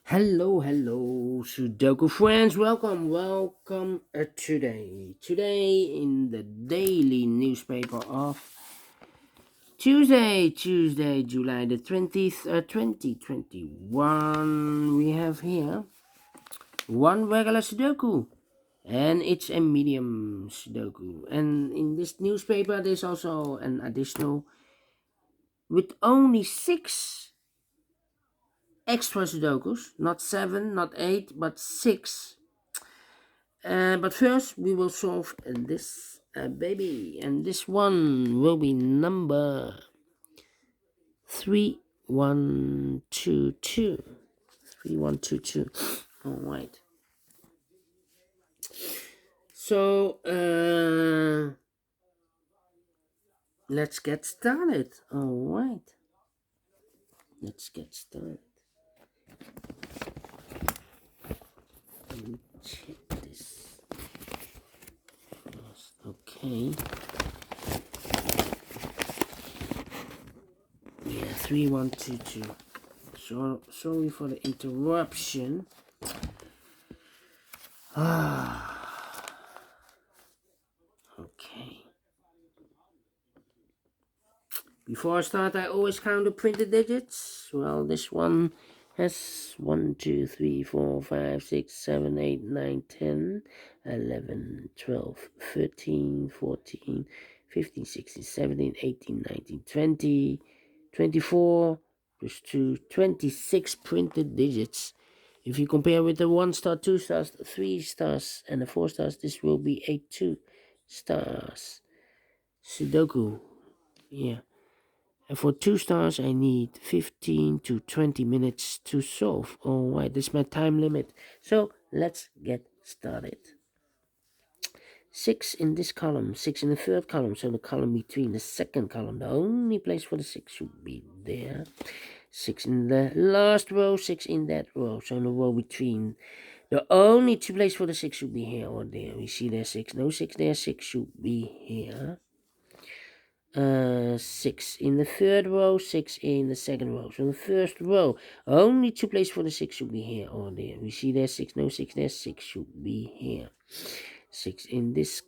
Hello, Sudoku friends. Welcome Today in the daily newspaper of Tuesday, July the 20th, 2021. We have here one regular Sudoku, and it's a medium Sudoku. And in this newspaper, there's also an additional with only six extra Sudokus, not seven, not eight, but six. But first, we will solve this baby, and this one will be number 3122. 3122. All right. So, let's get started. All right. Let's get started. Let me check this first. Okay. Yeah, 3122. So sorry for the interruption. Okay. Before I start, I always count the printed digits. Well, this one has 1, 2, 3, 4, 5, 6, 7, 8, 9, 10, 11, 12, 13, 14, 15, 16, 17, 18, 19, 20, 24, plus 2, 26 printed digits. If you compare with the 1 star, 2 stars, 3 stars, and the 4 stars, this will be 2 stars. Sudoku. Yeah. And for 2 stars, I need 15 to 20 minutes to solve. Alright, that's my time limit. So let's get started. 6 in this column, 6 in the third column, so the column between the second column, the only place for the 6 should be there. 6 in the last row, 6 in that row, so in the row between. The only 2 places for the 6 should be here or there. We see there's 6, no 6 there, 6 should be here. 6 in the third row, 6 in the second row. So in the first row, only 2 places for the 6 should be here or there. We see there's 6, no 6 there, 6 should be here. 6 in this.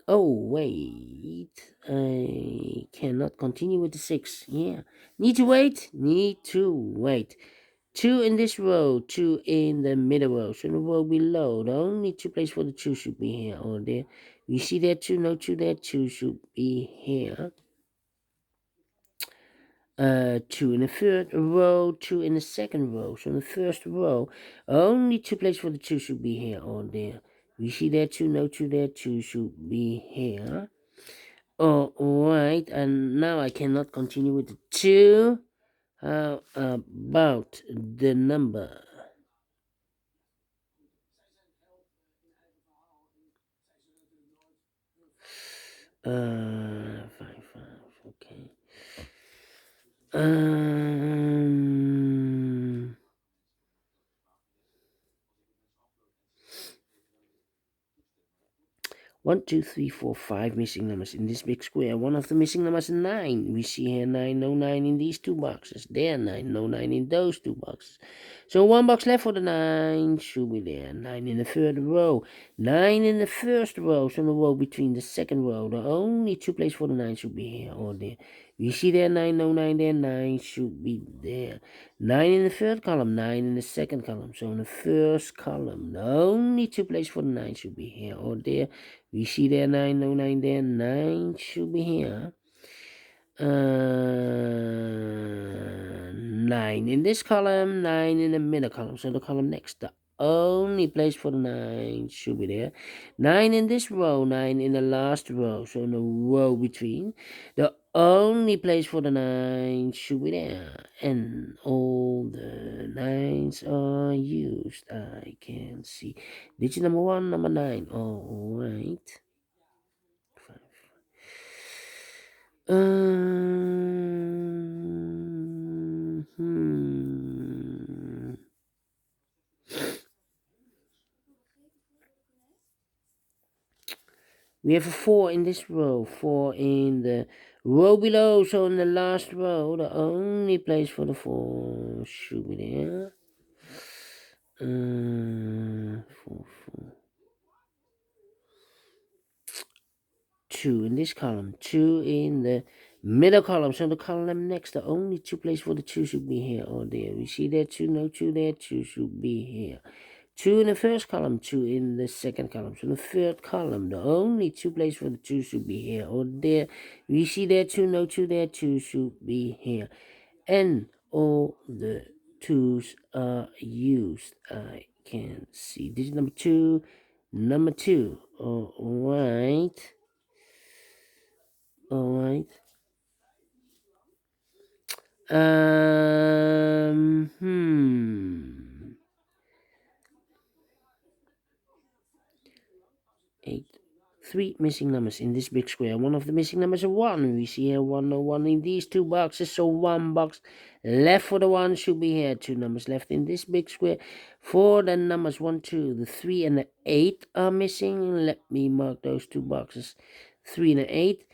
Oh, wait. I cannot continue with the 6. Yeah. Need to wait. 2 in this row, 2 in the middle row. So in the row below, the only 2 places for the 2 should be here or there. We see there 2, no 2 there, 2 should be here. 2 in the third row, 2 in the second row. So in the first row, only 2 places for the 2 should be here or there. We see there 2, no 2 there, 2 should be here. Alright, and now I cannot continue with the 2. How about the number? Five, okay. Um, 1, 2, 3, 4, 5 missing numbers in this big square. One of the missing numbers is 9. We see here 9, no 9 in these 2 boxes. There 9, no 9 in those 2 boxes. So 1 box left for the 9 should be there. 9 in the third row. 9 in the first row. So in the row between the second row. The only 2 places for the 9 should be here or there. We see there 9, no 9 there. 9 should be there. 9 in the third column. 9 in the second column. So in the first column, the only 2 places for the 9 should be here or there. We see there 9, no 9 there, 9 should be here. 9 in this column, 9 in the middle column, so the column next. The only place for the 9 should be there. 9 in this row, 9 in the last row, so in the row between. The only place for the 9 should be there. And all the 9s are used. I can see. Digit number 1, number 9. Alright. We have a 4 in this row, 4 in the row below, so in the last row, the only place for the 4 should be there. 2 in this column, 2 in the middle column. So the column next, the only 2 places for the 2 should be here or there. We see there 2, no 2 there, 2 should be here. 2 in the first column, 2 in the second column. So the third column, the only 2 places for the 2 should be here or there. We see there 2, no 2 there, 2 should be here. And all the 2's are used. I can see digit number 2, number 2. Alright. Alright. Eight. 3 missing numbers in this big square. One of the missing numbers is 1. We see here 1, no 1 in these 2 boxes. So 1 box left for the 1 should be here. 2 numbers left in this big square. For the numbers 1, 2, the 3 and the 8 are missing. Let me mark those 2 boxes. 3 and the 8.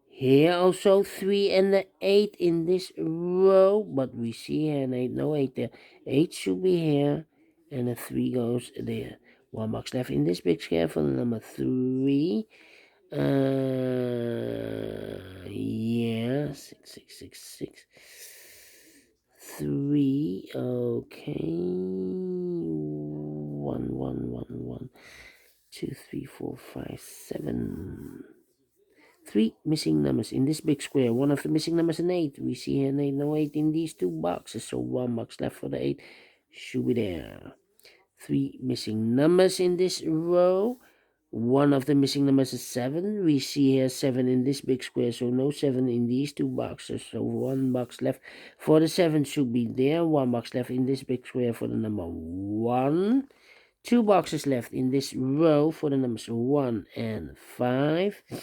Here also 3 and the 8 in this row. But we see here an 8, no 8 there. 8 should be here. And a 3 goes there. 1 box left in this big square for the number 3. Yeah, 6, 6, 6, 6. 3, okay. 1, 1, 1, 1, 2, 3, 4, 5, 7. 3 missing numbers in this big square. One of the missing numbers is an 8. We see here an 8, no 8 in these 2 boxes. So 1 box left for the 8 should be there. 3 missing numbers in this row. One of the missing numbers is 7. We see here 7 in this big square, so no 7 in these 2 boxes. So 1 box left for the 7 should be there. 1 box left in this big square for the number 1. 2 boxes left in this row for the numbers 1 and 5. I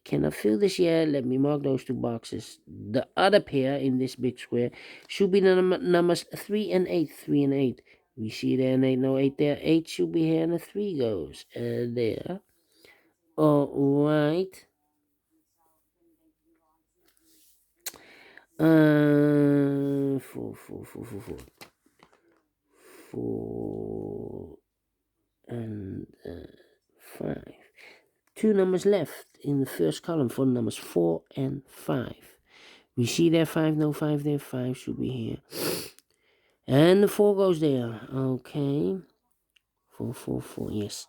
cannot fill this yet. Let me mark those 2 boxes. The other pair in this big square should be the numbers 3 and 8. 3 and 8. We see there an 8, no 8 there. 8 should be here and a 3 goes there. Alright. 4, 4, 4, 4, 4. 4 and 5. 2 numbers left in the first column for the numbers 4 and 5. We see there 5, no 5 there. 5 should be here. And the 4 goes there. Okay. 4, 4, 4, yes.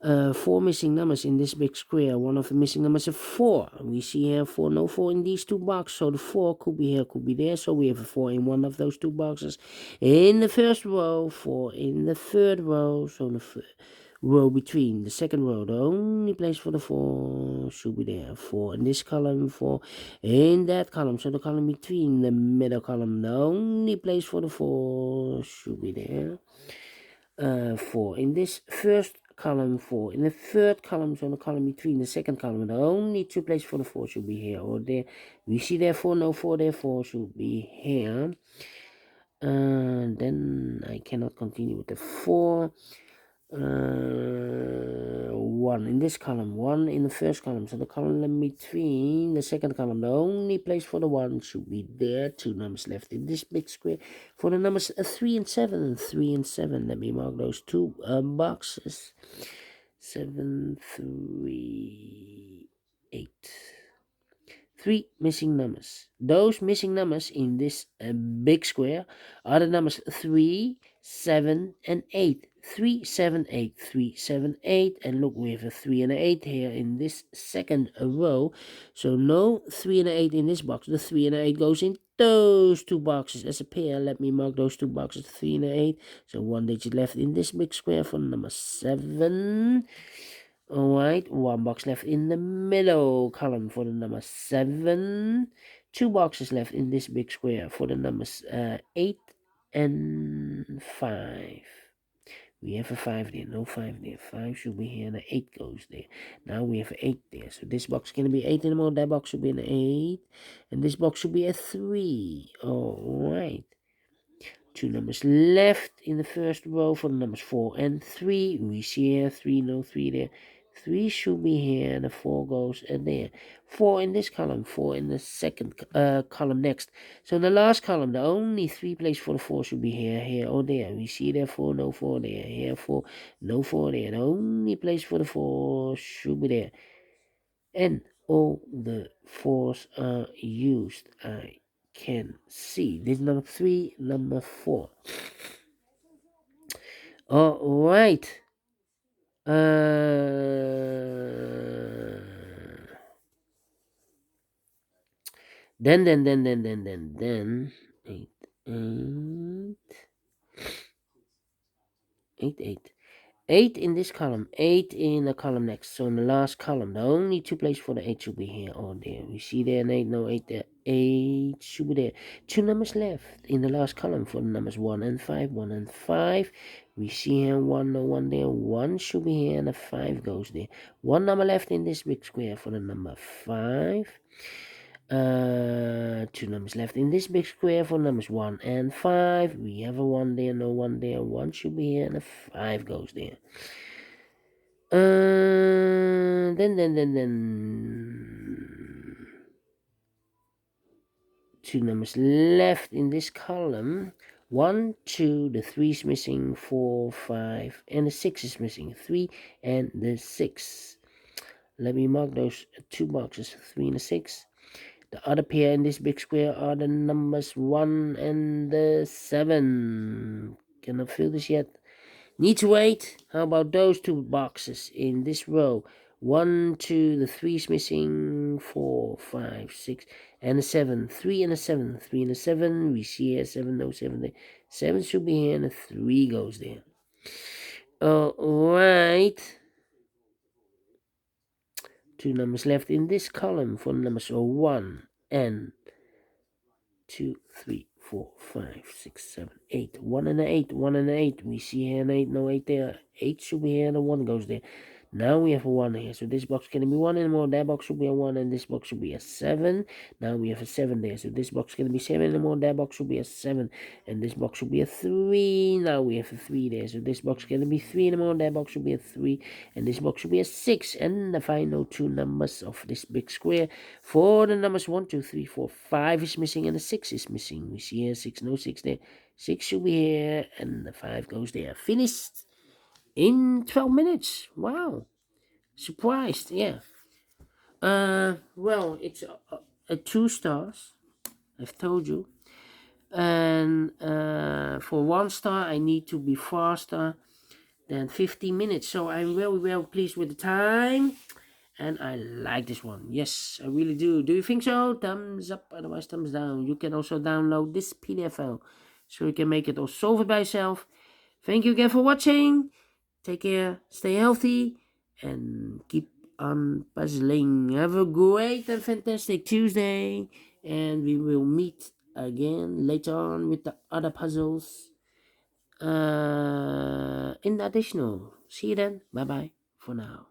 4 missing numbers in this big square. One of the missing numbers is 4. We see here 4, no 4 in these 2 boxes. So the 4 could be here, could be there. So we have a 4 in one of those 2 boxes. In the first row, 4 in the third row. So the row between the second row, the only place for the 4 should be there. 4 in this column, 4 in that column. So the column between the middle column, the only place for the 4 should be there. 4 in this first column, 4 in the third column, so the column between the second column, the only 2 places for the 4 should be here or there. We see there 4, no 4 there, 4 should be here. Then I cannot continue with the 4. 1 in this column, 1 in the first column, so the column between the second column, the only place for the 1 should be there. 2 numbers left in this big square for the numbers 3 and 7. 3 and 7, let me mark those 2 boxes. 7, 3, 8. 3 missing numbers. Those missing numbers in this big square are the numbers 3, 7, and 8. 3, 7, 8, 3, 7, 8. And look, we have a 3 and an 8 here in this second row. So no 3 and an 8 in this box. The 3 and an 8 goes in those 2 boxes as a pair. Let me mark those 2 boxes, 3 and an 8. So 1 digit left in this big square for number 7. Alright, 1 box left in the middle column for the number 7. 2 boxes left in this big square for the numbers 8 and 5. We have a 5 there, no 5 there. 5 should be here and an 8 goes there. Now we have an 8 there. So this box is going to be 8 anymore. That box should be an 8. And this box should be a 3. Alright. 2 numbers left in the first row for the numbers 4 and 3. We see here 3, no 3 there. 3 should be here and the 4 goes there. 4 in this column, 4 in the second column next. So in the last column, the only 3 places for the 4 should be here, here, or there. We see there 4, no 4 there. Here 4, no 4 there. The only place for the 4 should be there. and all the fours are used. I can see. This is number 3, number 4. All right. Then 8, 8, 8. 8 in this column, 8 in the column next. So in the last column, the only two places for the 8 should be here or there. We see there an 8, no 8 there. 8 should be there. Two numbers left in the last column for the numbers 1 and 5. 1 and 5. We see here 1, no 1 there. 1 should be here and a 5 goes there. One number left in this big square for the number 5. Two numbers left in this big square for numbers 1 and 5. We have a 1 there, no 1 there. 1 should be here and a 5 goes there. Then two numbers left in this column. 1, 2, the 3 is missing, 4, 5, and the 6 is missing. 3 and the 6. Let me mark those two boxes, 3 and the 6. The other pair in this big square are the numbers 1 and the 7. Cannot fill this yet. Need to wait. How about those two boxes in this row? 1, 2, the 3 is missing, 4, 5, 6, and a 7. 3 and a 7. 3 and a 7. We see here 7, no 7 there. 7 should be here and a 3 goes there. Alright. Two numbers left in this column for numbers 1 and 2, 3, 4, 5, 6, 7, 8. 1 and an 8. 1 and an 8. We see here an 8, no 8 there. 8 should be here and a 1 goes there. Now we have a 1 here. So this box can be 1 anymore. That box should be a 1 and this box should be a 7. Now we have a 7 there. So this box can be 7 anymore. That box should be a 7. And this box should be a 3. Now we have a 3 there. So this box can be 3 anymore. That box should be a 3. And this box should be a 6. And the final two numbers of this big square for the numbers 1, 2, 3, 4, 5 is missing and the 6 is missing. We see here 6, no 6 there. 6 should be here and the 5 goes there. Finished in 12 minutes. Wow. Surprised, yeah. Well, it's a 2 stars. I've told you. And for 1 star, I need to be faster than 15 minutes. So I'm very well pleased with the time. And I like this one. Yes, I really do. Do you think so? Thumbs up, otherwise thumbs down. You can also download this PDF file so you can make it or solve it by yourself. Thank you again for watching. Take care, stay healthy, and keep on puzzling. Have a great and fantastic Tuesday, and we will meet again later on with the other puzzles in the additional. See you then. Bye bye for now.